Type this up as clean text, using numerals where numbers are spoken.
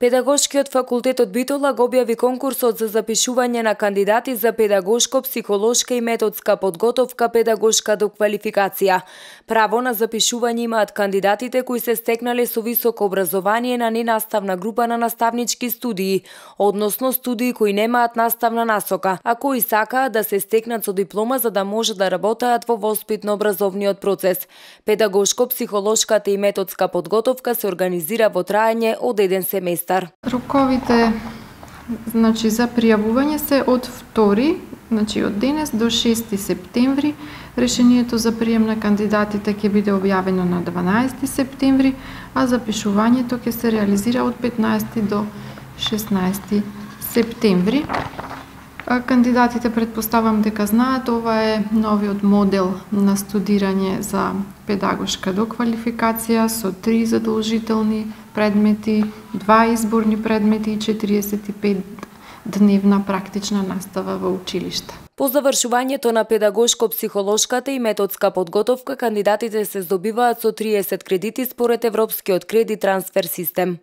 Педагошкиот факултет од Битола го објави конкурсот за запишување на кандидати за педагошко-психолошка и методска подготовка, педагошка доквалификација. Право на запишување имаат кандидатите кои се стекнале со високо образование на ненаставна група на наставнички студии, односно студии кои немаат наставна насока, а кои сакаат да се стекнат со диплома за да може да работаат во воспитно-образовниот процес. Педагошко-психолошката и методска подготовка се организира во траење од 1 семестар. Роковите за пријавување се од 2, од денес до 6 септември. Решението за прием на кандидатите ќе биде објавено на 12 септември, а запишувањето ќе се реализира од 15 до 16 септември. Кандидатите предпоставам дека знаат, ова е новиот модел на студирање за педагошка доквалификација со 3 задолжителни предмети, 2 изборни предмети и 45 дневна практична настава во училиште. По завршувањето на педагошко-психолошката и методска подготовка, кандидатите се здобиваат со 30 кредити според Европскиот кредит трансфер систем.